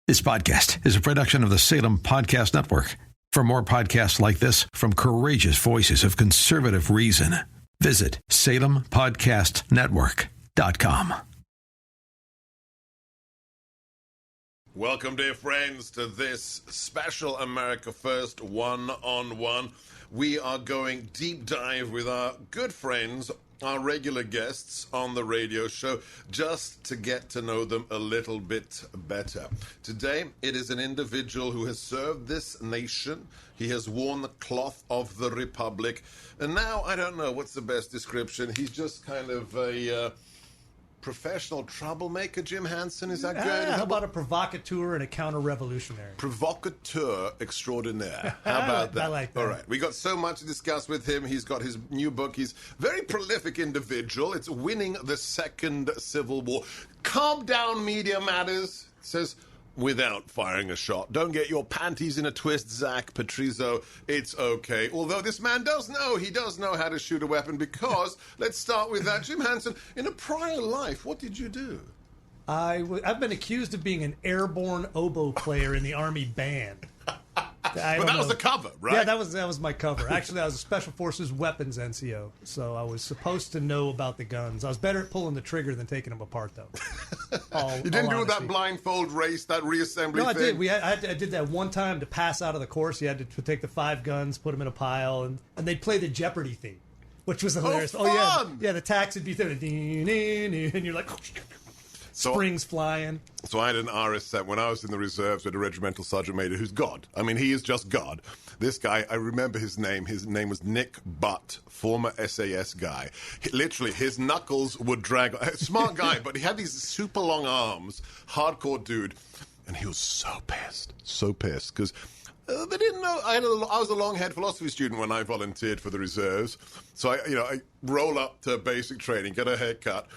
This podcast is a production of the Salem Podcast Network. For more podcasts like this from courageous voices of conservative reason, visit salempodcastnetwork.com. Welcome, dear friends, to this special America First one-on-one. We are going deep dive with our good friends, our regular guests on the radio show, just to get to know them a little bit better. Today, it is an individual who has served this nation. He has worn the cloth of the Republic. And now, I don't know what's the best description. He's just kind of a professional troublemaker, Jim Hansen. Is that good? How about a provocateur and a counter-revolutionary? Provocateur extraordinaire. How about that? I like that. All right. We got so much to discuss with him. He's got his new book. He's a very prolific individual. It's Winning the Second Civil War. Calm down, Media Matters. It says, without firing a shot. Don't get your panties in a twist, Zach Patrizio. It's okay. Although this man does know how to shoot a weapon because, let's start with that. Jim Hansen, in a prior life, what did you do? I've been accused of being an airborne oboe player in the Army band. But that was the cover, right? Yeah, that was my cover. Actually, I was a Special Forces weapons NCO, so I was supposed to know about the guns. I was better at pulling the trigger than taking them apart, though. You didn't do that blindfold race, that reassembly thing? No, I did. I did that one time to pass out of the course. You had to take the 5 guns, put them in a pile, and they'd play the Jeopardy theme, which was hilarious. Oh, fun! Yeah, the tax would be there, and you're like... Springs flying. So I had an RS7 when I was in the reserves with a regimental sergeant major who's God. I mean, he is just God. This guy, I remember his name. His name was Nick Butt, former SAS guy. Literally, his knuckles would drag. Smart guy, but he had these super long arms. Hardcore dude. And he was so pissed. Because they didn't know. I was a long-haired philosophy student when I volunteered for the reserves. So I roll up to basic training, get a haircut.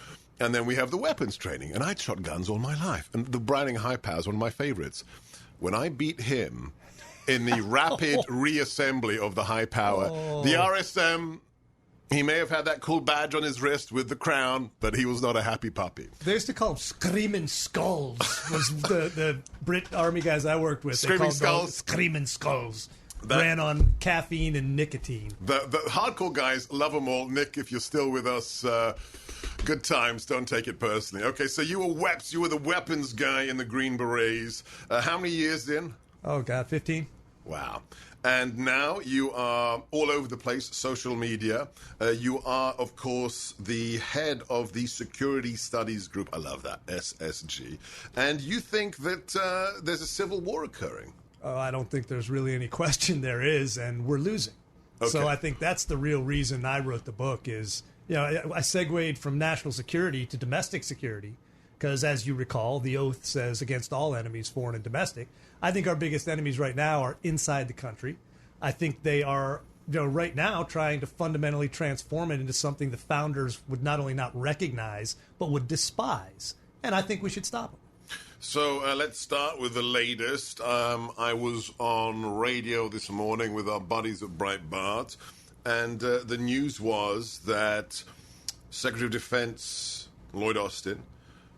And then we have the weapons training. And I'd shot guns all my life. And the Browning High Power is one of my favorites. When I beat him in the rapid reassembly of the High Power, the RSM, he may have had that cool badge on his wrist with the crown, but he was not a happy puppy. They used to call them Screaming Skulls, was the Brit Army guys I worked with. Screaming Skulls? Screaming Skulls. Ran on caffeine and nicotine. The hardcore guys love them all. Nick, if you're still with us... good times. Don't take it personally. Okay, so you were the weapons guy in the Green Berets. How many years in? Oh, God, 15. Wow. And now you are all over the place, social media. You are, of course, the head of the Security Studies Group. I love that, SSG. And you think that there's a civil war occurring? Oh, I don't think there's really any question there is, and we're losing. Okay. So I think that's the real reason I wrote the book is... I segued from national security to domestic security because, as you recall, the oath says against all enemies, foreign and domestic. I think our biggest enemies right now are inside the country. I think they are, right now trying to fundamentally transform it into something the founders would not only not recognize, but would despise. And I think we should stop them. So let's start with the latest. I was on radio this morning with our buddies at Breitbart. And the news was that Secretary of Defense Lloyd Austin,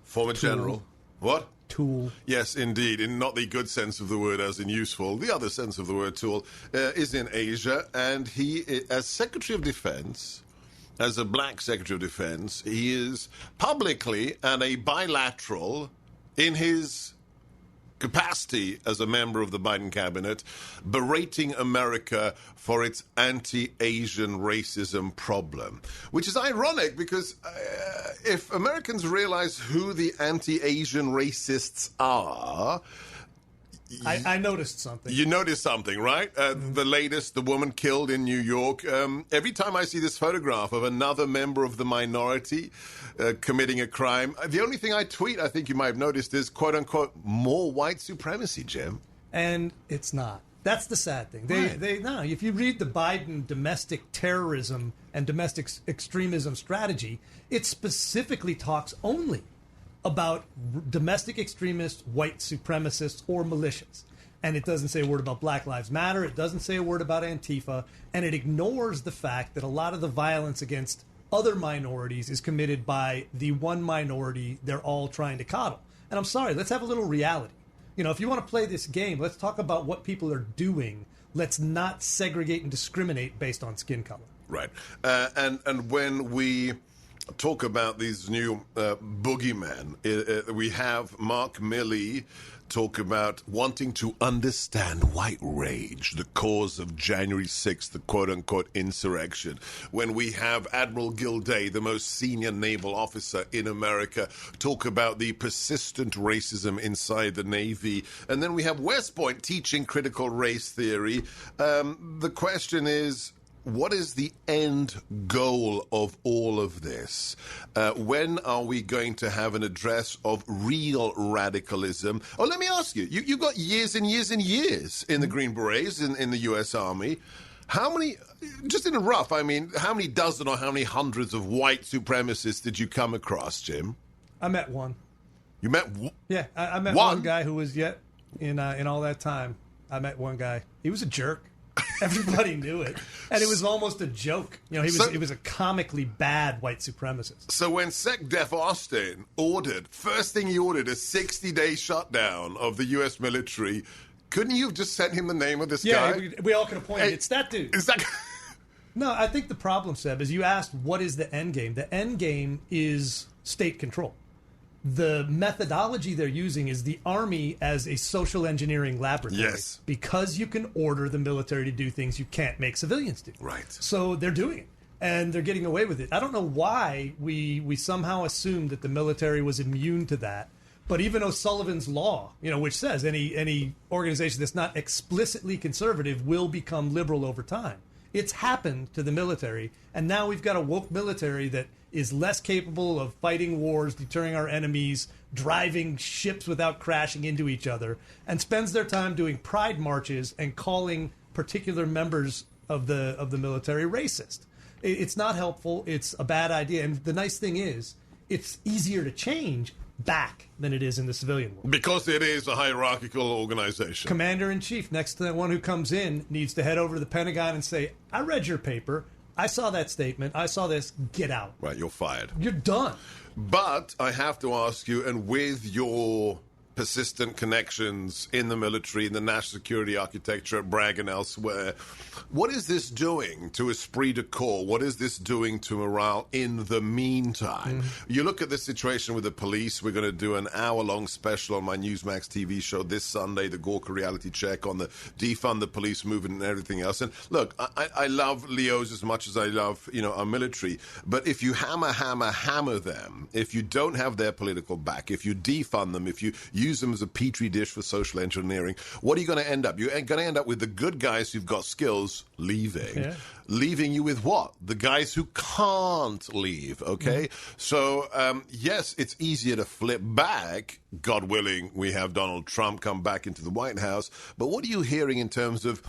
former general... What? Tool. Yes, indeed. In not the good sense of the word as in useful, the other sense of the word tool, is in Asia. And he, as Secretary of Defense, as a black Secretary of Defense, he is publicly and a bilateral in his... capacity as a member of the Biden cabinet, berating America for its anti-Asian racism problem, which is ironic because if Americans realize who the anti-Asian racists are... I noticed something. You noticed something, right? The latest, the woman killed in New York. Every time I see this photograph of another member of the minority committing a crime, the only thing I tweet, I think you might have noticed, is, quote-unquote, more white supremacy, Jim. And it's not. That's the sad thing. If you read the Biden domestic terrorism and domestic extremism strategy, it specifically talks only about domestic extremists, white supremacists, or militias. And it doesn't say a word about Black Lives Matter. It doesn't say a word about Antifa. And it ignores the fact that a lot of the violence against other minorities is committed by the one minority they're all trying to coddle. And I'm sorry, let's have a little reality. If you want to play this game, let's talk about what people are doing. Let's not segregate and discriminate based on skin color. Right. And when we talk about these new boogeymen, we have Mark Milley talk about wanting to understand white rage, the cause of January 6th, the quote-unquote insurrection. When we have Admiral Gilday, the most senior naval officer in America, talk about the persistent racism inside the Navy. And then we have West Point teaching critical race theory. The question is, what is the end goal of all of this? When are we going to have an address of real radicalism? Oh, let me ask you. You've got years and years and years in the Green Berets, in the U.S. Army. How many, just in a rough, how many dozen or how many hundreds of white supremacists did you come across, Jim? I met one. You met Yeah, I met one guy who was in all that time. I met one guy. He was a jerk. Everybody knew it, and it was almost a joke. He was a comically bad white supremacist. So when Sec Def Austin first thing he ordered, a 60-day shutdown of the U.S. military, couldn't you have just sent him the name of this guy? Yeah, we all could have pointed. Hey, it's that dude. Is that? No, I think the problem, Seb, is you asked what is the end game. The end game is state control. The methodology they're using is the Army as a social engineering laboratory. Yes. Because you can order the military to do things you can't make civilians do. Right. So they're doing it, and they're getting away with it. I don't know why we somehow assumed that the military was immune to that. But even O'Sullivan's Law, which says any organization that's not explicitly conservative will become liberal over time. It's happened to the military, and now we've got a woke military that is less capable of fighting wars, deterring our enemies, driving ships without crashing into each other, and spends their time doing pride marches and calling particular members of the military racist. It's not helpful. It's a bad idea. And the nice thing is, it's easier to change back than it is in the civilian world. Because it is a hierarchical organization. Commander-in-chief, next to the one who comes in, needs to head over to the Pentagon and say, I read your paper. I saw that statement. I saw this. Get out. Right, you're fired. You're done. But I have to ask you, and with your persistent connections in the military, in the national security architecture at Bragg and elsewhere, what is this doing to esprit de corps? What is this doing to morale in the meantime? You look at the situation with the police. We're going to do an hour-long special on my Newsmax TV show this Sunday, the Gorka reality check on the defund the police movement and everything else. And look, I love Leos as much as I love, our military. But if you hammer them, if you don't have their political back, if you defund them, if you use them as a petri dish for social engineering, what are you going to end up? You're going to end up with the good guys who've got skills leaving. Yeah. Leaving you with what? The guys who can't leave, okay? So, yes, it's easier to flip back. God willing, we have Donald Trump come back into the White House. But what are you hearing in terms of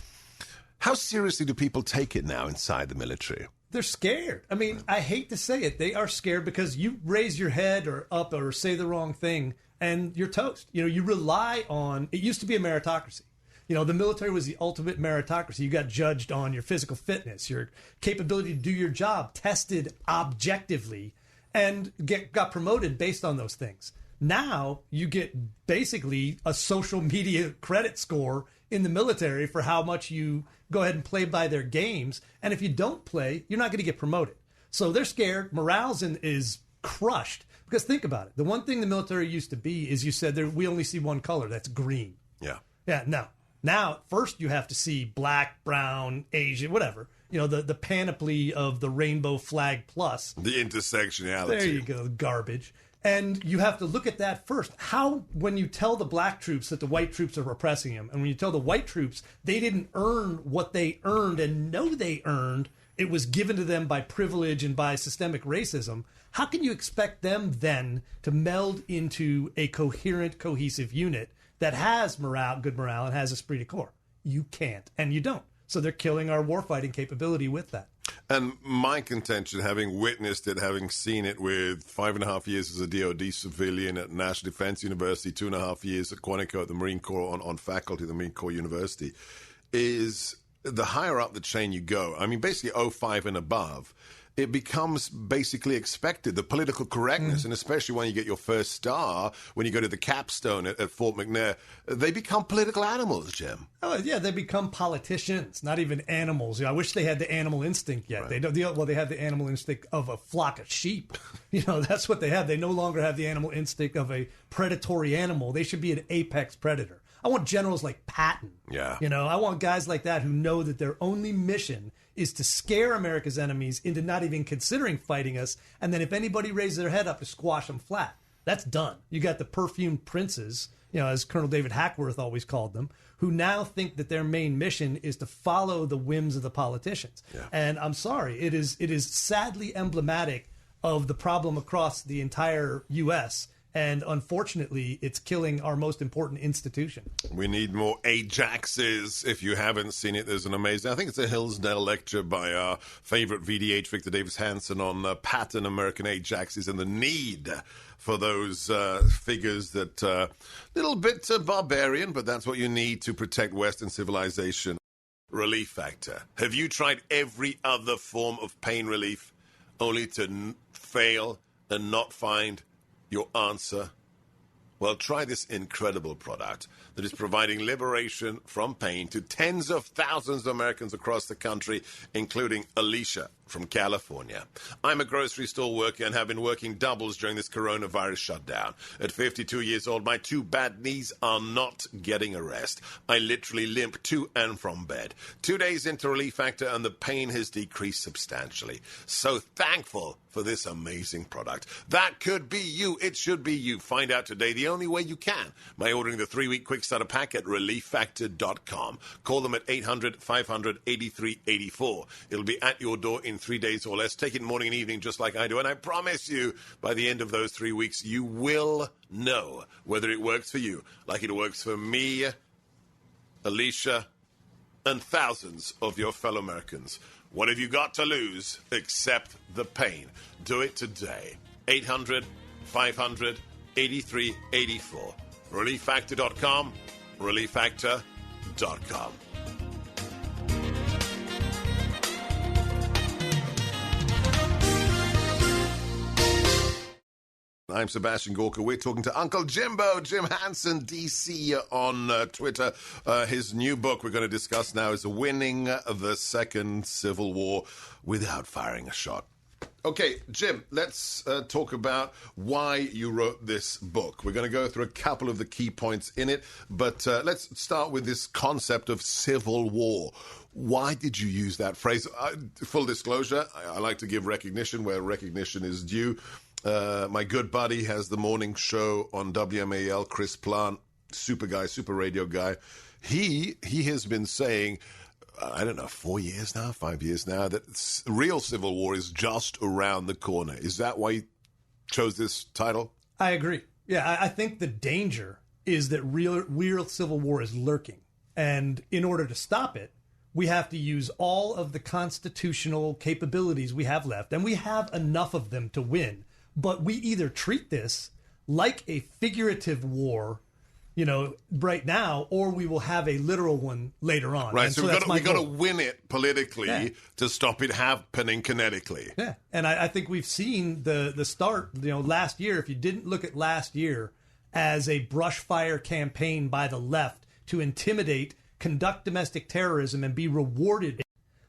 how seriously do people take it now inside the military? They're scared. I mean, I hate to say it. They are scared because you raise your head or up or say the wrong thing and you're toast. You rely on, it used to be a meritocracy. The military was the ultimate meritocracy. You got judged on your physical fitness, your capability to do your job, tested objectively, and got promoted based on those things. Now you get basically a social media credit score in the military for how much you go ahead and play by their games. And if you don't play, you're not going to get promoted. So they're scared. Morale is crushed. Because think about it. The one thing the military used to be is you said we only see one color. That's green. Yeah. Yeah, no. Now, first you have to see black, brown, Asian, whatever. The panoply of the rainbow flag plus. The intersectionality. There you go, garbage. And you have to look at that first. How, when you tell the black troops that the white troops are repressing them, and when you tell the white troops they didn't earn what they earned and know they earned, it was given to them by privilege and by systemic racism, how can you expect them then to meld into a coherent, cohesive unit that has good morale and has esprit de corps? You can't, and you don't. So they're killing our warfighting capability with that. And my contention, having witnessed it, having seen it with 5.5 years as a DOD civilian at National Defense University, 2.5 years at Quantico at the Marine Corps on faculty at the Marine Corps University, is the higher up the chain you go. I mean, basically 05 and above, it becomes basically expected. The political correctness, and especially when you get your first star, when you go to the capstone at Fort McNair, they become political animals, Jim. Oh, yeah, they become politicians, not even animals. I wish they had the animal instinct yet. Right. They don't. Well, they have the animal instinct of a flock of sheep. That's what they have. They no longer have the animal instinct of a predatory animal. They should be an apex predator. I want generals like Patton. Yeah. I want guys like that who know that their only mission is to scare America's enemies into not even considering fighting us, and then if anybody raises their head up, to squash them flat. That's done. You got the perfumed princes, as Colonel David Hackworth always called them, who now think that their main mission is to follow the whims of the politicians. Yeah. And I'm sorry, it is sadly emblematic of the problem across the entire U.S., and unfortunately, it's killing our most important institution. We need more Ajaxes. If you haven't seen it, there's an amazing, I think it's a Hillsdale lecture by our favorite VDH, Victor Davis Hanson, on Patton American Ajaxes and the need for those figures that little bit barbarian, but that's what you need to protect Western civilization. Relief factor. Have you tried every other form of pain relief only to fail and not find your answer? Well, try this incredible product that is providing liberation from pain to tens of thousands of Americans across the country, including Alicia from California. I'm a grocery store worker and have been working doubles during this coronavirus shutdown. At 52 years old, my two bad knees are not getting a rest. I literally limp to and from bed. 2 days into Relief Factor and the pain has decreased substantially. So thankful for this amazing product. That could be you. It should be you. Find out today the only way you can by ordering the 3-week quick starter pack at relieffactor.com. Call them at 800-500-8384. It'll be at your door in 3 days or less. Take it morning and evening just like I do. And I promise you, by the end of those 3 weeks, you will know whether it works for you like it works for me, Alicia, and thousands of your fellow Americans. What have you got to lose except the pain? Do it today. 800-500-8384. ReliefFactor.com. ReliefFactor.com. I'm Sebastian Gorka. We're talking to Uncle Jimbo, Jim Hansen, DC, on Twitter. His new book we're going to discuss now is Winning the Second Civil War Without Firing a Shot. Okay, Jim, let's talk about why you wrote this book. We're going to go through a couple of the key points in it, but let's start with this concept of civil war. Why did you use that phrase? Full disclosure, I like to give recognition where recognition is due. My good buddy has the morning show on WMAL, Chris Plant, super guy, super radio guy. He has been saying, 5 years now, that real civil war is just around the corner. Is that why you chose this title? I agree. Yeah, I think the danger is that real civil war is lurking. And in order to stop it, we have to use all of the constitutional capabilities we have left. And we have enough of them to win. But we either treat this like a figurative war, right now, or we will have a literal one later on. Right, so we've got to win it politically to stop it happening kinetically. Yeah, and I think we've seen the start, last year. If you didn't look at last year as a brush fire campaign by the left to intimidate, conduct domestic terrorism, and be rewarded,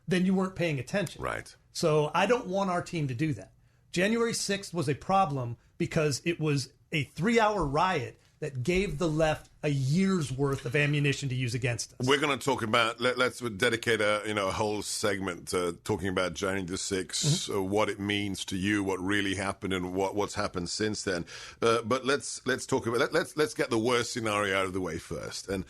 then you weren't paying attention. Right. So I don't want our team to do that. January 6th was a problem because it was a 3-hour riot that gave the left a year's worth of ammunition to use against us. We're going to talk about, let's dedicate a whole segment talking about January the 6th, what it means to you, what really happened, and what's happened since then. But let's talk about, let's get the worst scenario out of the way first. And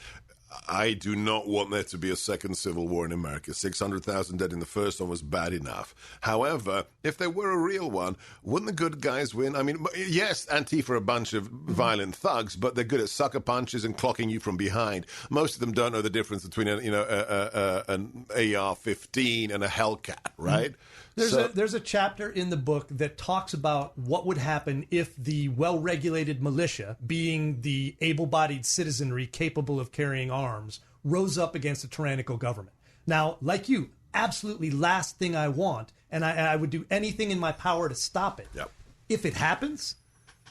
I do not want there to be a second civil war in America. 600,000 dead in the first one was bad enough. However, if there were a real one, wouldn't the good guys win? I mean, yes, Antifa are a bunch of violent thugs, but they're good at sucker punches and clocking you from behind. Most of them don't know the difference between an AR-15 and a Hellcat, right? There's a chapter in the book that talks about what would happen if the well-regulated militia, being the able-bodied citizenry capable of carrying arms, rose up against a tyrannical government. Now, like you, absolutely last thing I want, and I would do anything in my power to stop it. Yep. If it happens,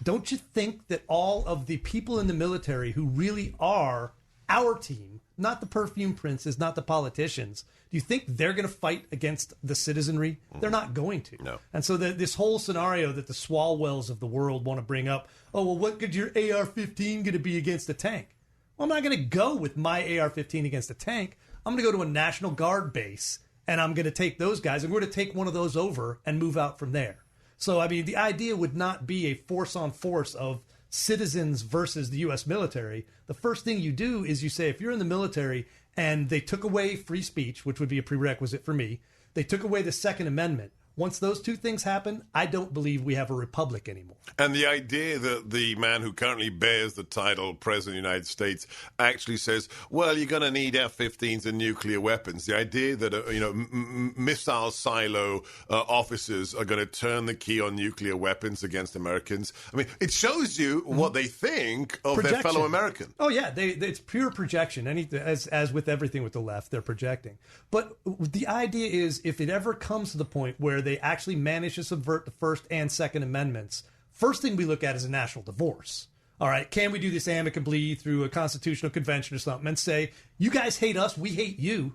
don't you think that all of the people in the military who really are our team, not the perfume princes, not the politicians, do you think they're going to fight against the citizenry? They're not going to. No. And so this whole scenario that the Swalwells of the world want to bring up, oh, well, what could your AR-15 going to be against a tank? Well, I'm not going to go with my AR-15 against a tank. I'm going to go to a National Guard base, and I'm going to take those guys, and we're going to take one of those over and move out from there. So, I mean, the idea would not be a force-on-force of citizens versus the U.S. military. The first thing you do is you say, if you're in the military and they took away free speech, which would be a prerequisite for me, they took away the Second Amendment. Once those two things happen, I don't believe we have a republic anymore. And the idea that the man who currently bears the title President of the United States actually says, well, you're going to need F-15s and nuclear weapons. The idea that, missile silo officers are going to turn the key on nuclear weapons against Americans. I mean, it shows you what they think of their fellow American. Oh, yeah. It's pure projection. As with everything with the left, they're projecting. But the idea is, if it ever comes to the point where they actually manage to subvert the First and Second Amendments, first thing we look at is a national divorce. All right, can we do this amicably through a constitutional convention or something and say, you guys hate us, we hate you,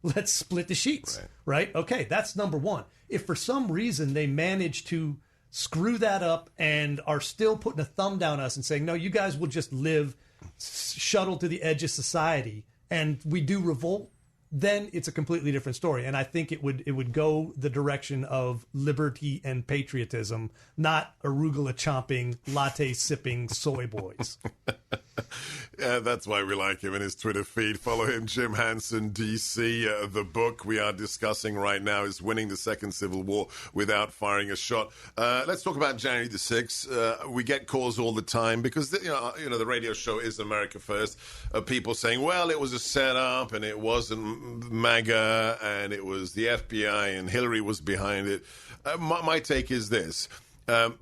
let's split the sheets, right? Okay, that's number one. If for some reason they manage to screw that up and are still putting a thumb down us and saying, no, you guys will just live shuttled to the edge of society and we do revolt, then it's a completely different story. And I think it would go the direction of liberty and patriotism, not arugula chomping, latte sipping soy boys. Yeah, that's why we like him in his Twitter feed. Follow him, Jim Hansen, DC. The book we are discussing right now is Winning the Second Civil War Without Firing a Shot. Let's talk about January the 6th. We get calls all the time because, the radio show is America First. People saying, well, it was a setup and it wasn't MAGA and it was the FBI and Hillary was behind it. My take is this.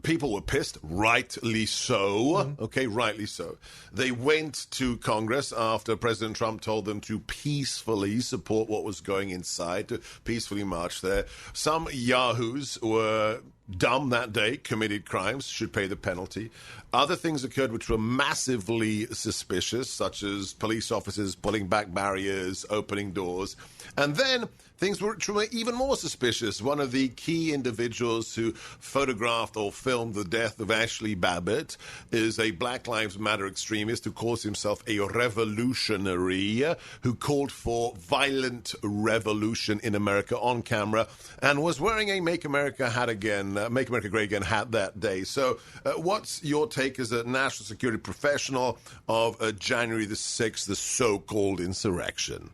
People were pissed, rightly so. Okay, rightly so. They went to Congress after President Trump told them to peacefully support what was going inside, to peacefully march there. Some yahoos were dumb that day, committed crimes, should pay the penalty. Other things occurred which were massively suspicious, such as police officers pulling back barriers, opening doors. And then things were even more suspicious. One of the key individuals who photographed or filmed the death of Ashley Babbitt is a Black Lives Matter extremist who calls himself a revolutionary, who called for violent revolution in America on camera and was wearing a Make America Great Again hat that day. So what's your take as a national security professional of January the 6th, the so-called insurrection?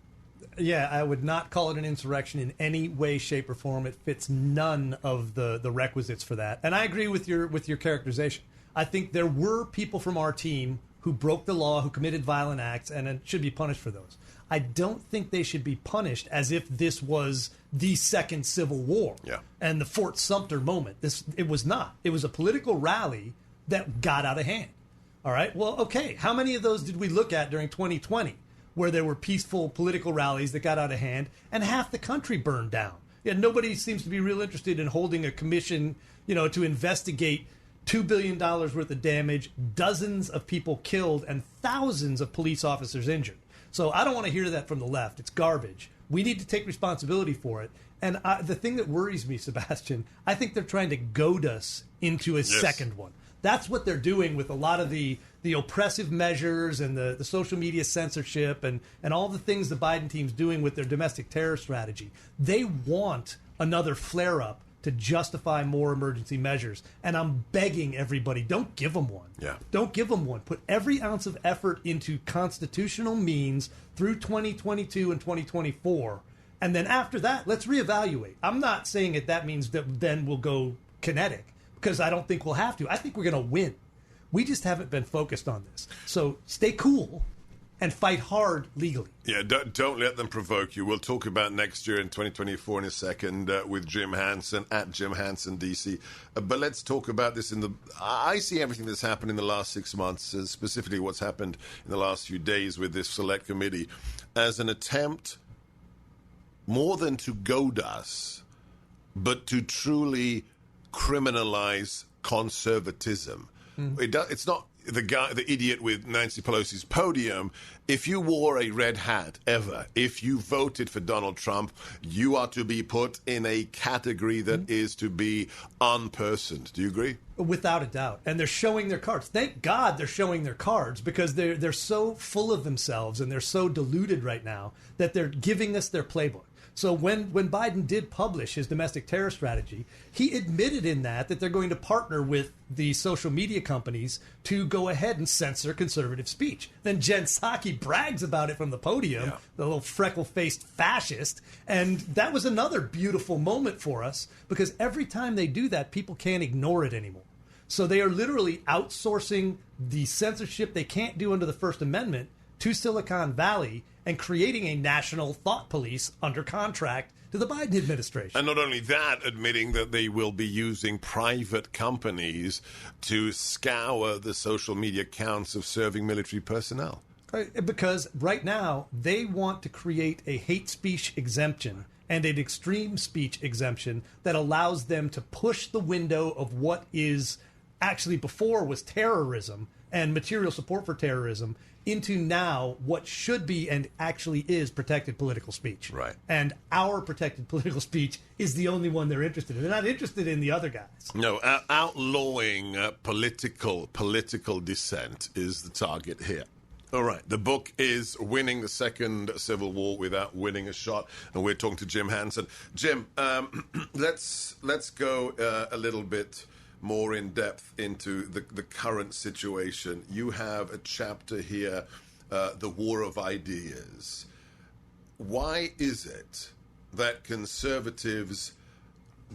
Yeah, I would not call it an insurrection in any way, shape, or form. It fits none of the requisites for that. And I agree with your characterization. I think there were people from our team who broke the law, who committed violent acts, and should be punished for those. I don't think they should be punished as if this was the second Civil War and the Fort Sumter moment. It was not. It was a political rally that got out of hand. All right? Well, okay, how many of those did we look at during 2020? Where there were peaceful political rallies that got out of hand, and half the country burned down. Yeah, nobody seems to be real interested in holding a commission, to investigate $2 billion worth of damage, dozens of people killed, and thousands of police officers injured. So I don't want to hear that from the left. It's garbage. We need to take responsibility for it. And the thing that worries me, Sebastian, I think they're trying to goad us into a second one. That's what they're doing with a lot of the oppressive measures and the social media censorship and all the things the Biden team's doing with their domestic terror strategy. They want another flare-up to justify more emergency measures. And I'm begging everybody, don't give them one. Yeah. Don't give them one. Put every ounce of effort into constitutional means through 2022 and 2024. And then after that, let's reevaluate. I'm not saying that means that then we'll go kinetic, because I don't think we'll have to. I think we're going to win. We just haven't been focused on this. So stay cool and fight hard legally. Yeah, don't let them provoke you. We'll talk about next year in 2024 in a second with Jim Hansen at Jim Hansen DC. But let's talk about this I see everything that's happened in the last 6 months, specifically what's happened in the last few days with this select committee, as an attempt more than to goad us, but to truly criminalize conservatism. It's not the idiot with Nancy Pelosi's podium. If you wore a red hat ever, if you voted for Donald Trump, you are to be put in a category that is to be unpersoned. Do you agree? Without a doubt. And they're showing their cards. Thank God they're showing their cards, because they're so full of themselves and they're so deluded right now that they're giving us their playbook. So when Biden did publish his domestic terror strategy, he admitted in that they're going to partner with the social media companies to go ahead and censor conservative speech. Then Jen Psaki brags about it from the podium, the little freckle-faced fascist. And that was another beautiful moment for us, because every time they do that, people can't ignore it anymore. So they are literally outsourcing the censorship they can't do under the First Amendment to Silicon Valley and creating a national thought police under contract to the Biden administration. And not only that, admitting that they will be using private companies to scour the social media accounts of serving military personnel. Because right now, they want to create a hate speech exemption and an extreme speech exemption that allows them to push the window of what is actually before was terrorism and material support for terrorism into now what should be and actually is protected political speech. Right. And our protected political speech is the only one they're interested in. They're not interested in the other guys. No, outlawing political dissent is the target here. All right. The book is Winning the Second Civil War Without Winning a Shot, and we're talking to Jim Hansen. Jim, let's go a little bit more in depth into the current situation. You have a chapter here, The War of Ideas. Why is it that conservatives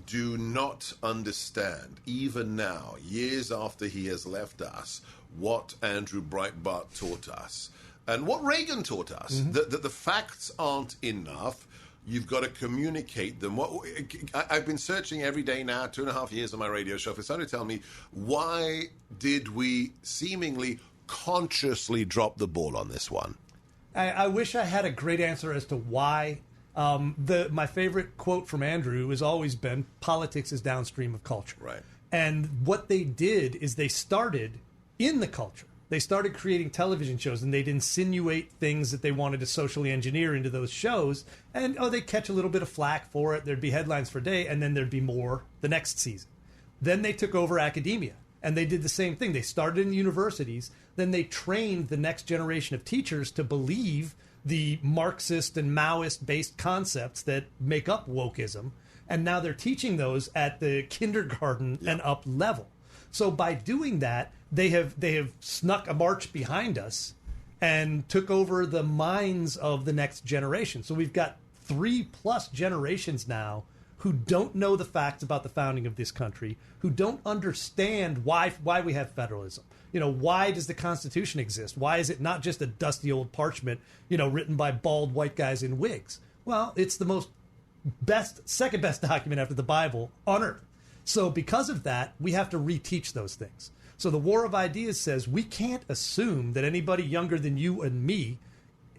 do not understand, even now, years after he has left us, what Andrew Breitbart taught us and what Reagan taught us? That the facts aren't enough. You've got to communicate them. I've been searching every day now, 2.5 years on my radio show, for someone to tell me, why did we seemingly consciously drop the ball on this one? I wish I had a great answer as to why. My favorite quote from Andrew has always been, politics is downstream of culture. Right. And what they did is they started in the culture. They started creating television shows, and they'd insinuate things that they wanted to socially engineer into those shows. And, they'd catch a little bit of flack for it. There'd be headlines for a day, and then there'd be more the next season. Then they took over academia, and they did the same thing. They started in universities. Then they trained the next generation of teachers to believe the Marxist and Maoist-based concepts that make up wokeism. And now they're teaching those at the kindergarten and up level. So by doing that, they have snuck a march behind us and took over the minds of the next generation. So we've got 3+ generations now who don't know the facts about the founding of this country, who don't understand why we have federalism. Why does the Constitution exist? Why is it not just a dusty old parchment, written by bald white guys in wigs? Well, it's the second best document after the Bible on earth. So because of that, we have to reteach those things. So the War of Ideas says we can't assume that anybody younger than you and me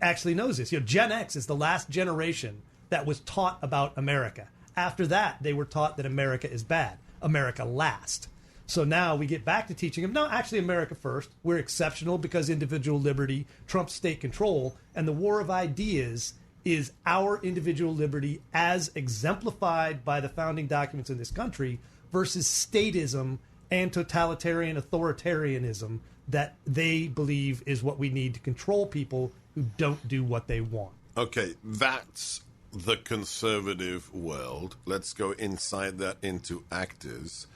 actually knows this. Gen X is the last generation that was taught about America. After that, they were taught that America is bad. America last. So now we get back to teaching them, no, actually America first. We're exceptional because individual liberty trumps state control. And the War of Ideas is our individual liberty as exemplified by the founding documents in this country versus statism and totalitarian authoritarianism that they believe is what we need to control people who don't do what they want. Okay, that's the conservative world. Let's go inside that into actors.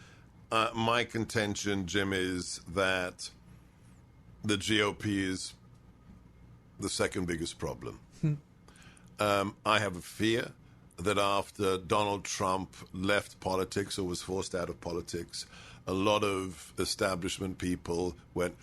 My contention, Jim, is that the GOP is the second biggest problem. I have a fear that after Donald Trump left politics or was forced out of politics, a lot of establishment people went,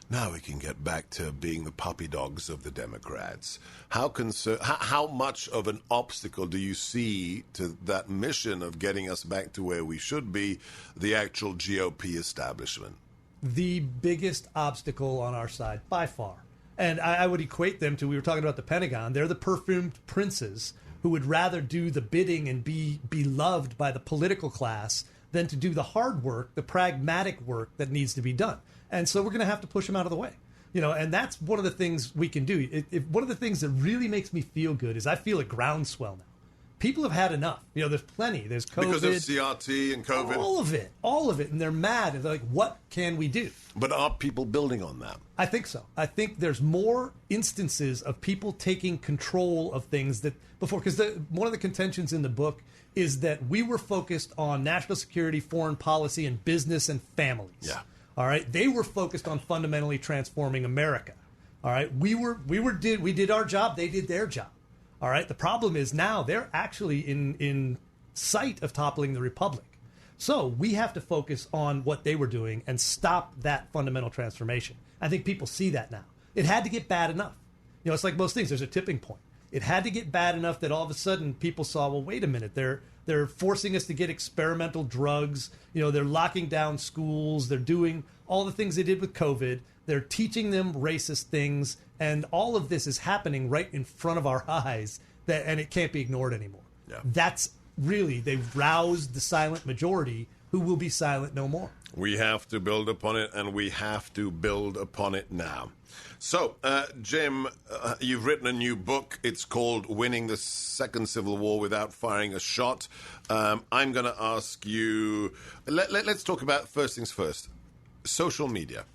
now we can get back to being the puppy dogs of the Democrats. How much of an obstacle do you see to that mission of getting us back to where we should be, the actual GOP establishment? The biggest obstacle on our side, by far. And I would equate them to, we were talking about the Pentagon, they're the perfumed princes who would rather do the bidding and be beloved by the political class than to do the hard work, the pragmatic work that needs to be done. And so we're going to have to push them out of the way. And that's one of the things we can do. One of the things that really makes me feel good is I feel a groundswell now. People have had enough. There's plenty. There's COVID. Because of CRT and COVID. All of it. And they're mad. And they're like, what can we do? But are people building on that? I think so. I think there's more instances of people taking control of things that before. Because one of the contentions in the book is that we were focused on national security, foreign policy, and business and families. Yeah. All right. They were focused on fundamentally transforming America. All right. We did our job. They did their job. All right. The problem is now they're actually in sight of toppling the republic. So we have to focus on what they were doing and stop that fundamental transformation. I think people see that now. It had to get bad enough. It's like most things. There's a tipping point. It had to get bad enough that all of a sudden people saw, well, wait a minute. They're forcing us to get experimental drugs. They're locking down schools. They're doing all the things they did with COVID. They're teaching them racist things. And all of this is happening right in front of our eyes, and it can't be ignored anymore. Yeah. That's really, they've roused the silent majority who will be silent no more. We have to build upon it, and we have to build upon it now. So, Jim, you've written a new book. It's called Winning the Second Civil War Without Firing a Shot. I'm going to ask you, let's talk about first things first, social media.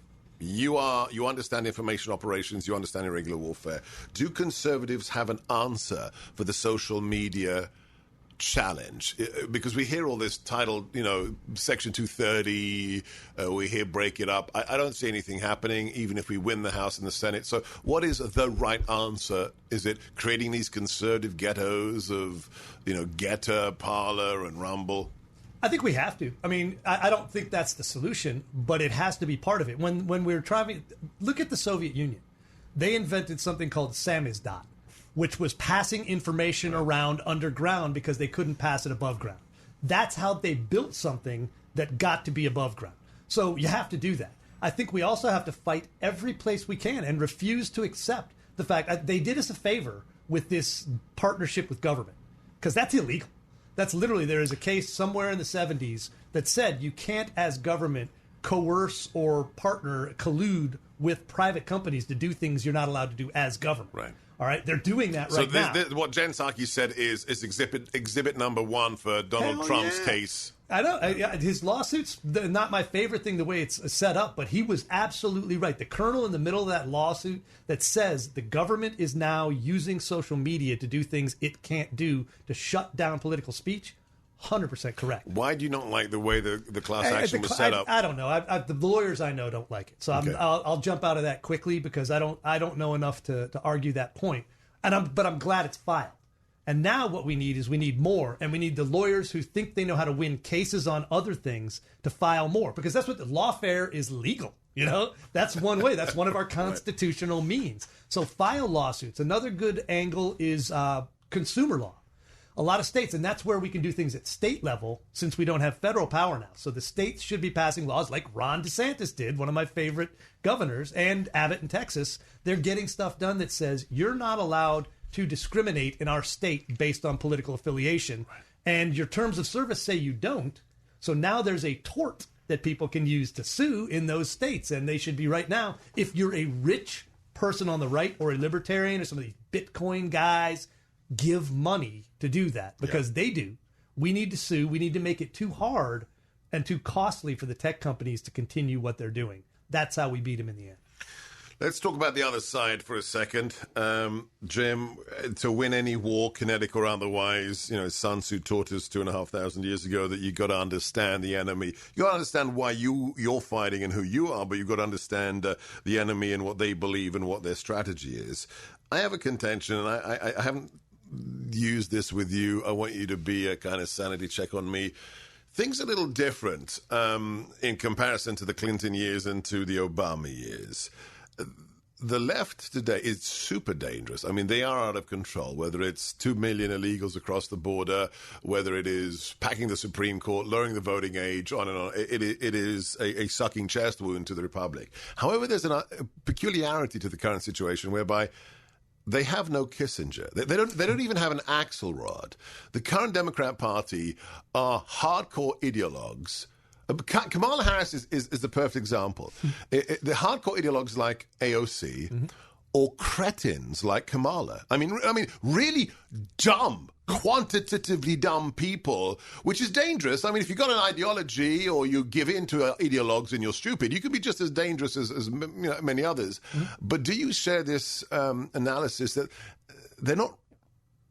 You understand information operations, you understand irregular warfare. Do conservatives have an answer for the social media challenge? Because we hear all this titled, Section 230, we hear break it up. I don't see anything happening, even if we win the House and the Senate. So what is the right answer? Is it creating these conservative ghettos of, Getter, Parler, and Rumble? I think we have to. I mean, I don't think that's the solution, but it has to be part of it. When we're trying, look at the Soviet Union. They invented something called samizdat, which was passing information around underground because they couldn't pass it above ground. That's how they built something that got to be above ground. So you have to do that. I think we also have to fight every place we can and refuse to accept the fact that they did us a favor with this partnership with government, because that's illegal. That's literally, there is a case somewhere in the 70s that said you can't, as government, coerce or collude with private companies to do things you're not allowed to do as government. Right. All right, they're doing that right now. So what Jen Psaki said is exhibit number one for Donald Trump's case. I know his lawsuits, not my favorite thing the way it's set up, but he was absolutely right. The kernel in the middle of that lawsuit that says the government is now using social media to do things it can't do to shut down political speech. 100% correct. Why do you not like the way the class action was set up? I don't know. The lawyers I know don't like it, so okay. I'll jump out of that quickly because I don't know enough to argue that point. But I'm glad it's filed. And now what we need is more, and we need the lawyers who think they know how to win cases on other things to file more, because that's what the lawfare is legal. That's one way. That's one of our constitutional means. So file lawsuits. Another good angle is consumer law. A lot of states, and that's where we can do things at state level since we don't have federal power now. So the states should be passing laws like Ron DeSantis did, one of my favorite governors, and Abbott in Texas. They're getting stuff done that says you're not allowed to discriminate in our state based on political affiliation. And your terms of service say you don't. So now there's a tort that people can use to sue in those states. And they should be right now. If you're a rich person on the right or a libertarian or some of these Bitcoin guys, give money to do that because they do. We need to sue. We need to make it too hard and too costly for the tech companies to continue what they're doing. That's how we beat them in the end. Let's talk about the other side for a second. Jim, to win any war, kinetic or otherwise, Sun Tzu taught us 2,500 years ago that you've got to understand the enemy. You've got to understand why you're fighting and who you are, but you've got to understand the enemy and what they believe and what their strategy is. I have a contention, and I haven't used this with you. I want you to be a kind of sanity check on me. Things are a little different in comparison to the Clinton years and to the Obama years. the left today is super dangerous. I mean, they are out of control, whether it's 2 million illegals across the border, whether it is packing the Supreme Court, lowering the voting age, on and on. It is a sucking chest wound to the Republic. However, there's a peculiarity to the current situation whereby they have no Kissinger. They don't even have an Axelrod. The current Democrat Party are hardcore ideologues. Kamala Harris is the perfect example. The hardcore ideologues like AOC or cretins like Kamala. I mean, really dumb, quantitatively dumb people, which is dangerous. I mean, if you've got an ideology or you give in to ideologues and you're stupid, you can be just as dangerous as many others. But do you share this analysis that they're not?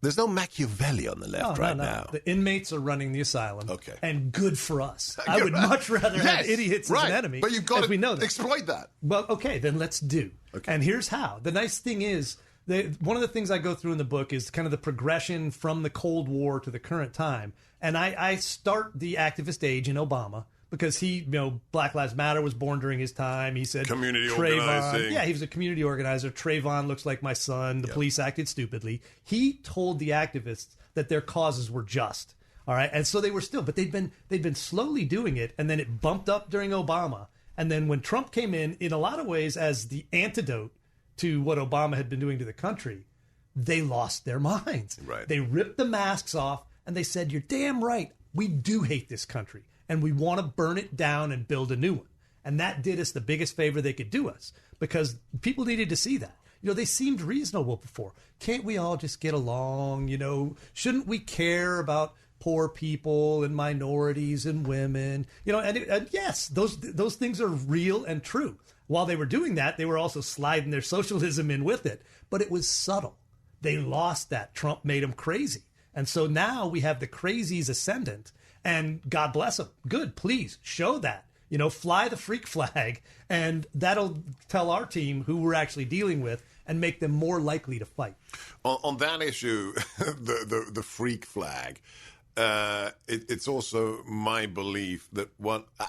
There's no Machiavelli on the left now. The inmates are running the asylum. Okay. And good for us. I would much rather have idiots as an enemy. But you've got to that. exploit that. Well, okay, then let's do. Okay. And here's how. The nice thing is, one of the things I go through in the book is kind of the progression from the Cold War to the current time. And I start the activist age in Obama, because Black Lives Matter was born during his time. He said community Trayvon, organizing. Yeah, he was a community organizer. Trayvon looks like my son. The police acted stupidly. He told the activists that their causes were just. All right, and so they were still, but they'd been slowly doing it, and then it bumped up during Obama, and then when Trump came in a lot of ways as the antidote to what Obama had been doing to the country, they lost their minds. Right. They ripped the masks off, and they said, "You're damn right. We do hate this country. And we want to burn it down and build a new one." And that did us the biggest favor they could do us, because people needed to see that. They seemed reasonable before. Can't we all just get along? Shouldn't we care about poor people and minorities and women? And yes, those things are real and true. While they were doing that, they were also sliding their socialism in with it. But it was subtle. They lost that. Trump made them crazy. And so now we have the crazies ascendant. And God bless them. Good, please show that. Fly the freak flag, and that'll tell our team who we're actually dealing with and make them more likely to fight. On that issue, the freak flag, it's also my belief that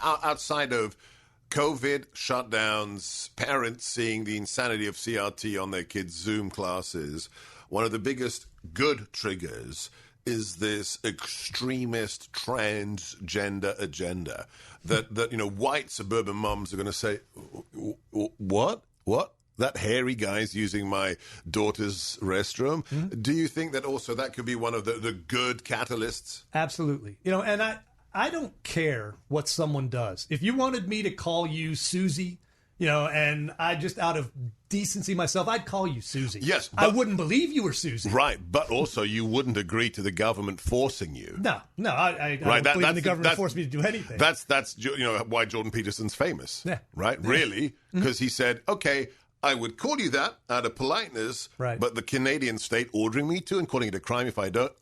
outside of COVID shutdowns, parents seeing the insanity of CRT on their kids' Zoom classes, one of the biggest good triggers is this extremist transgender agenda that white suburban moms are going to say, what? That hairy guy's using my daughter's restroom? Mm-hmm. Do you think that also that could be one of the good catalysts? Absolutely. And I don't care what someone does. If you wanted me to call you Susie, and I just out of decency myself, I'd call you Susie. Yes. I wouldn't believe you were Susie. Right. But also you wouldn't agree to the government forcing you. No, I don't believe the government forced me to do anything. That's why Jordan Peterson's famous. Yeah. Right? Yeah. Really? Because he said, okay, I would call you that out of politeness, right, but the Canadian state ordering me to and calling it a crime if I don't,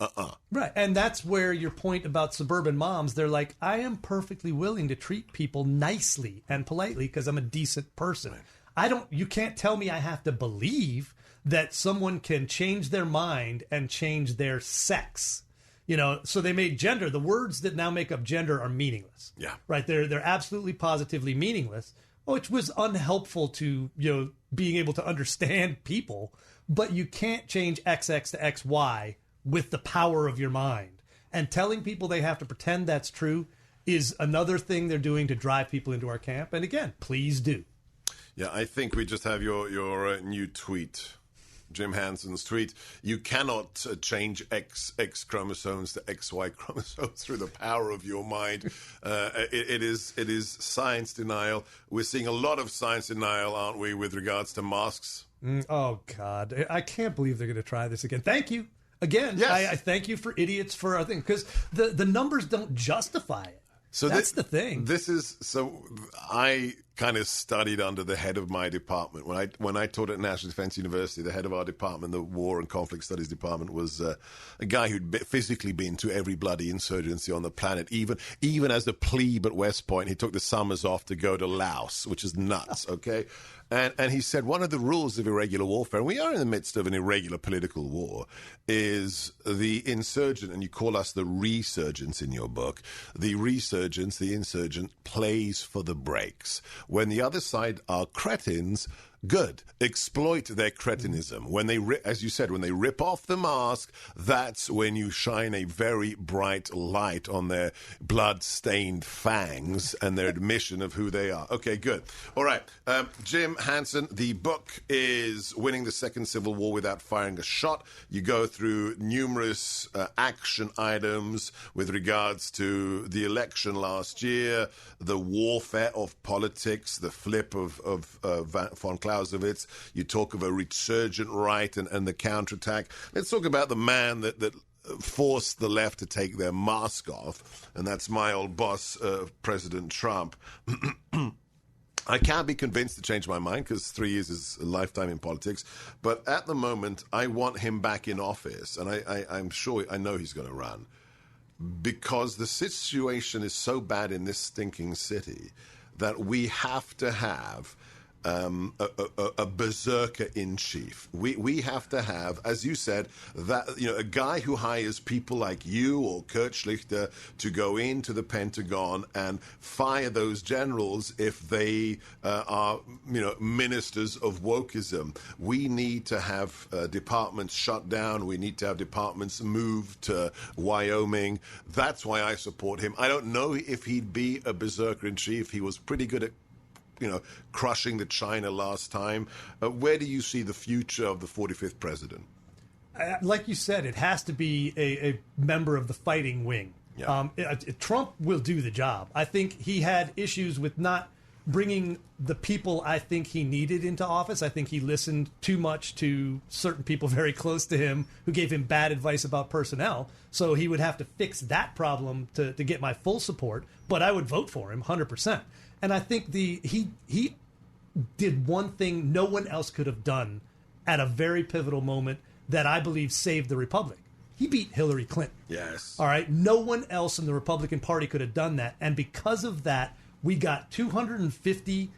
Right, and that's where your point about suburban moms, they're like, I am perfectly willing to treat people nicely and politely because I'm a decent person. Right. You can't tell me I have to believe that someone can change their mind and change their sex. So they made gender, the words that now make up gender are meaningless. Yeah. Right, they're absolutely positively meaningless, which was unhelpful to, being able to understand people, but you can't change XX to XY with the power of your mind. And telling people they have to pretend that's true is another thing they're doing to drive people into our camp. And again, please do. Yeah, I think we just have your new tweet, Jim Hanson's tweet. You cannot change X chromosomes to XY chromosomes through the power of your mind. It is science denial. We're seeing a lot of science denial, aren't we, with regards to masks? Oh, God. I can't believe they're going to try this again. Thank you. Again, yes. I thank you for idiots for our thing, because the numbers don't justify it. So that's the thing. I kind of studied under the head of my department. When I taught at National Defense University, the head of our department, the War and Conflict Studies department, was a guy who'd physically been to every bloody insurgency on the planet. Even as a plebe at West Point, he took the summers off to go to Laos, which is nuts, okay? And he said one of the rules of irregular warfare, and we are in the midst of an irregular political war, is the insurgent, and you call us the resurgents in your book, the insurgent plays for the breaks. When the other side are cretins, Good. Exploit their cretinism. When they, as you said, when they rip off the mask, that's when you shine a very bright light on their blood-stained fangs and their admission of who they are. Okay, good. All right. Jim Hansen, the book is Winning the Second Civil War Without Firing a Shot. You go through numerous action items with regards to the election last year, the warfare of politics, the flip of von Clausewitz. You talk of a resurgent right and the counterattack. Let's talk about the man that forced the left to take their mask off, and that's my old boss, President Trump. I can't be convinced to change my mind because 3 years is a lifetime in politics. But at the moment, I want him back in office, and I know he's going to run because the situation is so bad in this stinking city that we have to have a berserker in chief. We have to have, as you said, that a guy who hires people like you or Kurt Schlichter to go into the Pentagon and fire those generals if they are ministers of wokeism. We need to have departments shut down. We need to have departments moved to Wyoming. That's why I support him. I don't know if he'd be a berserker in chief. He was pretty good at crushing the China last time. Where do you see the future of the 45th president? Like you said, it has to be a member of the fighting wing. Yeah. Trump will do the job. I think he had issues with not bringing the people I think he needed into office. I think he listened too much to certain people very close to him who gave him bad advice about personnel. So he would have to fix that problem to get my full support. But I would vote for him 100%. And I think he did one thing no one else could have done at a very pivotal moment that I believe saved the Republic. He beat Hillary Clinton. Yes. All right. No one else in the Republican Party could have done that. And because of that, we got 250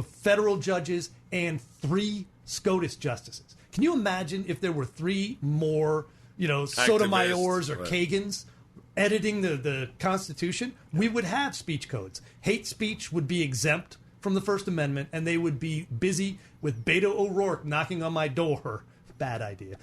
federal judges and 3 SCOTUS justices. Can you imagine if there were 3 more, Sotomayors or Kagans editing the Constitution? We would have speech codes. Hate speech would be exempt from the First Amendment, and they would be busy with Beto O'Rourke knocking on my door. Bad idea.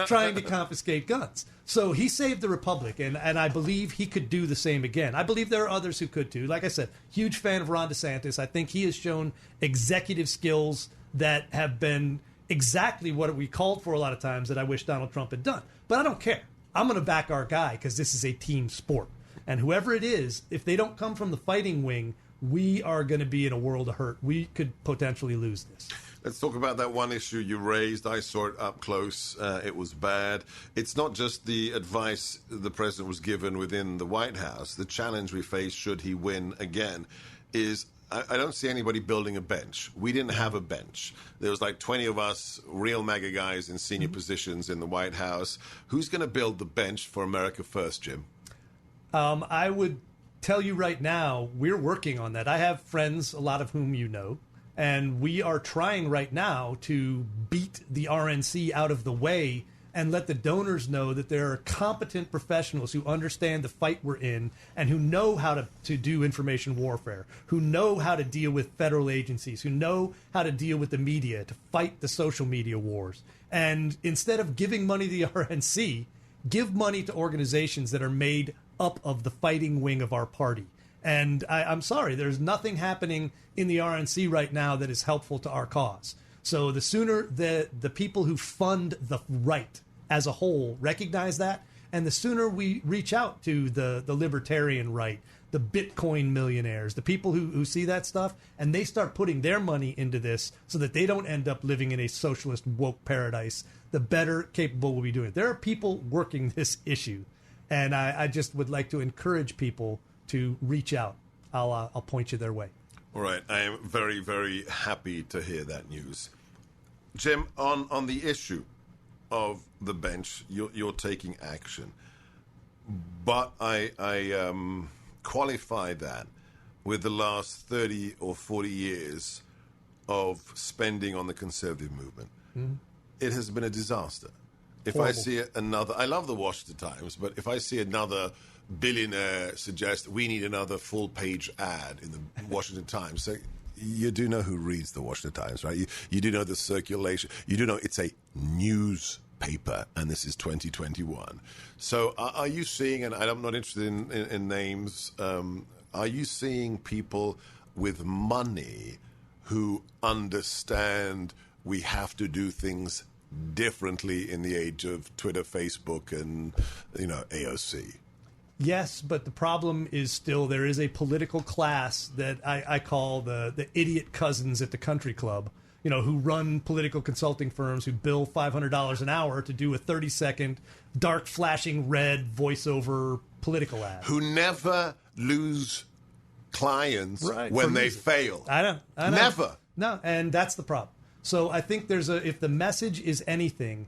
trying to confiscate guns. So he saved the Republic, and I believe he could do the same again. I believe there are others who could too. Like I said, huge fan of Ron DeSantis. I think he has shown executive skills that have been exactly what we called for a lot of times that I wish Donald Trump had done. But I don't care. I'm going to back our guy because this is a team sport. And whoever it is, if they don't come from the fighting wing, we are going to be in a world of hurt. We could potentially lose this. Let's talk about that one issue you raised. I saw it up close. It was bad. It's not just the advice the president was given within the White House. The challenge we face, should he win again, is I don't see anybody building a bench. We didn't have a bench. There was like 20 of us, real MAGA guys in senior positions in the White House. Who's going to build the bench for America First, Jim? I would tell you right now, we're working on that. I have friends, a lot of whom you know, and we are trying right now to beat the RNC out of the way and let the donors know that there are competent professionals who understand the fight we're in and who know how to do information warfare, who know how to deal with federal agencies, who know how to deal with the media, to fight the social media wars. And instead of giving money to the RNC, give money to organizations that are made up of the fighting wing of our party. And I'm sorry, there's nothing happening in the RNC right now that is helpful to our cause. So the sooner the people who fund the right as a whole recognize that, and the sooner we reach out to the libertarian right, the Bitcoin millionaires, the people who see that stuff, and they start putting their money into this so that they don't end up living in a socialist woke paradise, the better capable we'll be doing it. There are people working this issue, and I just would like to encourage people to reach out. I'll point you their way. All right. I am very, very happy to hear that news. Jim, on the issue of the bench, you're taking action. But I qualify that with the last 30 or 40 years of spending on the conservative movement. Mm-hmm. It has been a disaster. If horrible. I see another, I love the Washington Times, but if I see another billionaire suggest we need another full-page ad in the Washington Times, say, you do know who reads the Washington Times, right? You do know the circulation. You do know it's a newspaper, and this is 2021. So are you seeing, and I'm not interested in names, are you seeing people with money who understand we have to do things differently in the age of Twitter, Facebook, and, AOC? Yes, but the problem is still there is a political class that I call the idiot cousins at the country club, who run political consulting firms who bill $500 an hour to do a 30-second dark flashing red voiceover political ad. Who never lose clients when they fail. I know. Never. No, and that's the problem. So I think if the message is anything,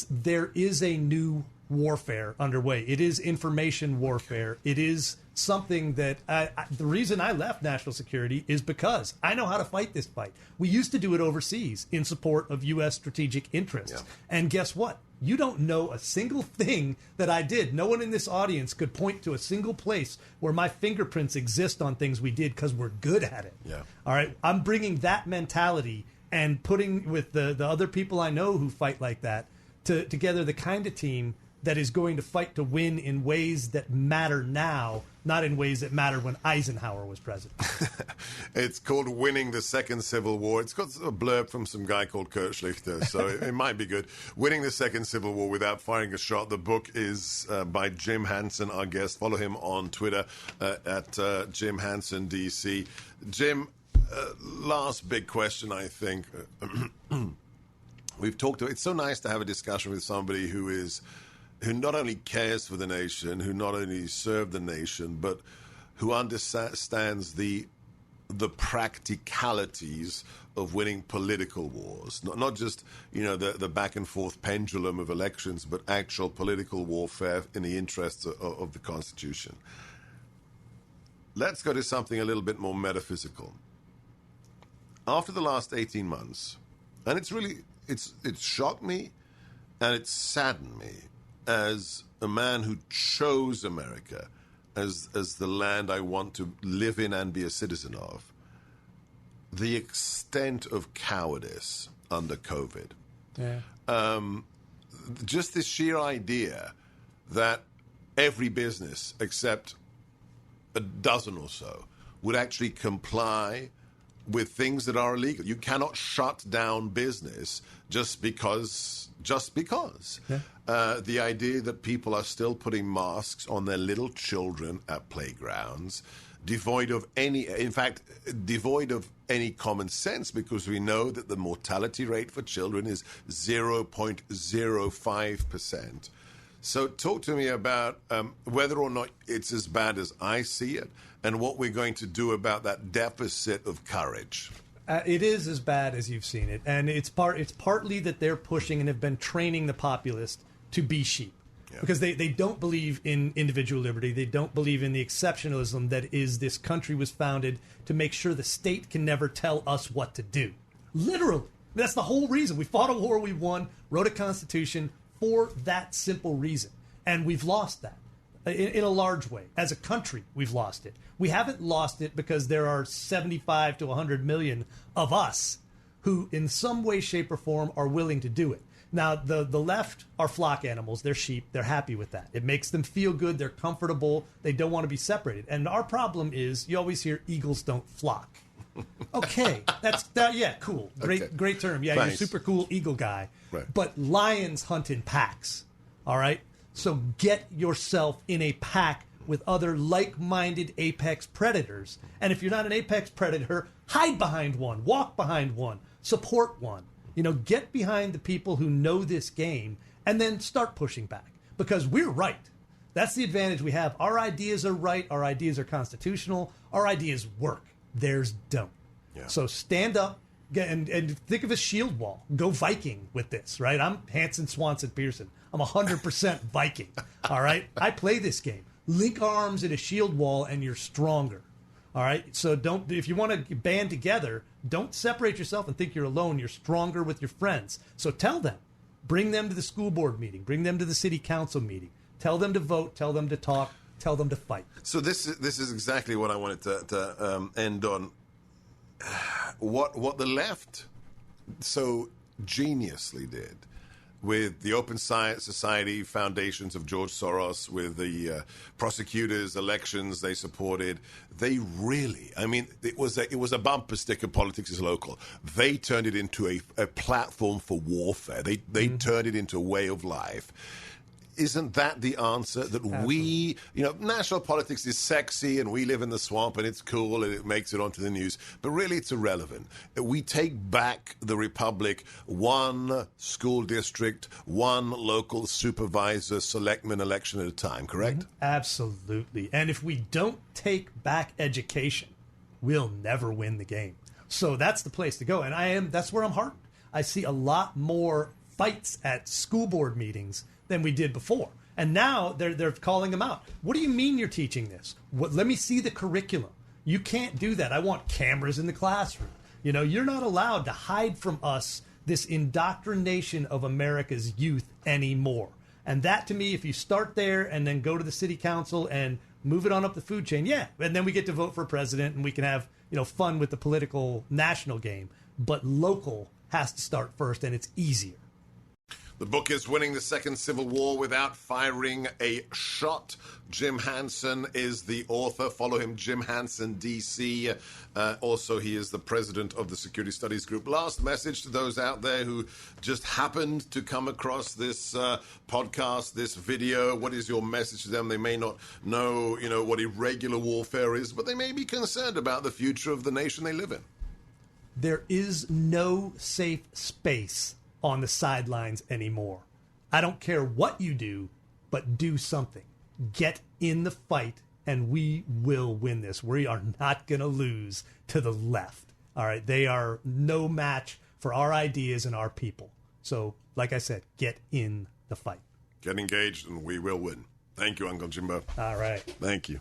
there is a new warfare underway. It is information warfare. It is something that the reason I left national security is because I know how to fight this fight. We used to do it overseas in support of U.S. strategic interests. Yeah. And guess what? You don't know a single thing that I did. No one in this audience could point to a single place where my fingerprints exist on things we did because we're good at it. Yeah. All right. I'm bringing that mentality and putting with the other people I know who fight like that together the kind of team that is going to fight to win in ways that matter now, not in ways that mattered when Eisenhower was president. It's called Winning the Second Civil War. It's got a blurb from some guy called Kurt Schlichter, so it might be good. Winning the Second Civil War Without Firing a Shot. The book is by Jim Hansen, our guest. Follow him on Twitter at Jim Hansen DC. Jim, last big question, I think. We've talked to. It's so nice to have a discussion with somebody who not only cares for the nation, who not only served the nation, but who understands the practicalities of winning political wars. Not just, the back and forth pendulum of elections, but actual political warfare in the interests of the Constitution. Let's go to something a little bit more metaphysical. After the last 18 months, and it's shocked me and it's saddened me as a man who chose America as the land I want to live in and be a citizen of, the extent of cowardice under COVID. Yeah. Just this sheer idea that every business except a dozen or so would actually comply with things that are illegal. You cannot shut down business just because. Yeah. The idea that people are still putting masks on their little children at playgrounds, devoid of any common sense, because we know that the mortality rate for children is 0.05%. So talk to me about whether or not it's as bad as I see it, and what we're going to do about that deficit of courage. It is as bad as you've seen it, and it's partly that they're pushing and have been training the populace to be sheep. Yeah. Because they don't believe in individual liberty. They don't believe in the exceptionalism that is this country was founded to make sure the state can never tell us what to do. Literally. That's the whole reason. We fought a war, we won, wrote a constitution for that simple reason. And we've lost that in a large way. As a country, we've lost it. We haven't lost it because there are 75 to 100 million of us who in some way, shape, or form are willing to do it. Now, the left are flock animals. They're sheep. They're happy with that. It makes them feel good. They're comfortable. They don't want to be separated. And our problem is you always hear eagles don't flock. Okay, yeah, cool. Great term. Yeah, Thanks. You're super cool eagle guy. Right. But lions hunt in packs, all right? So get yourself in a pack with other like-minded apex predators. And if you're not an apex predator, hide behind one, walk behind one, support one. Get behind the people who know this game and then start pushing back, because we're right. That's the advantage we have. Our ideas are right. Our ideas are constitutional. Our ideas work. Theirs don't. Yeah. So stand up and think of a shield wall. Go Viking with this, right? I'm Hanson Swanson Pearson. I'm 100% Viking, all right? I play this game. Link arms in a shield wall and you're stronger, all right? So if you want to band together, don't separate yourself and think you're alone. You're stronger with your friends. So tell them. Bring them to the school board meeting. Bring them to the city council meeting. Tell them to vote. Tell them to talk. Tell them to fight. So this is exactly what I wanted to end on. what the left so geniusly did with the Open Science Society foundations of George Soros, with the prosecutors' elections they supported, they really, I mean, it was a bumper sticker, politics is local. They turned it into a platform for warfare. They turned it into a way of life. Isn't that the answer? That we, national politics is sexy and we live in the swamp and it's cool and it makes it onto the news, but really it's irrelevant. We take back the republic one school district, one local supervisor, selectman election at a time, correct? Absolutely. And if we don't take back education, we'll never win the game. So that's the place to go. And that's where I'm heartened. I see a lot more fights at school board meetings than we did before. And now they're calling them out. What do you mean you're teaching this? Let me see the curriculum. You can't do that. I want cameras in the classroom. You're not allowed to hide from us this indoctrination of America's youth anymore. And that, to me, if you start there and then go to the city council and move it on up the food chain, yeah. And then we get to vote for president and we can have, fun with the political national game. But local has to start first, and it's easier. The book is Winning the Second Civil War Without Firing a Shot. Jim Hansen is the author. Follow him, Jim Hansen, DC. Also, he is the president of the Security Studies Group. Last message to those out there who just happened to come across this podcast, this video. What is your message to them? They may not know, what irregular warfare is, but they may be concerned about the future of the nation they live in. There is no safe space on the sidelines anymore. I don't care what you do, but do something. Get in the fight, and we will win this. We are not going to lose to the left. All right, they are no match for our ideas and our people. So, like I said, get in the fight. Get engaged, and we will win. Thank you, Uncle Jimbo. All right. Thank you.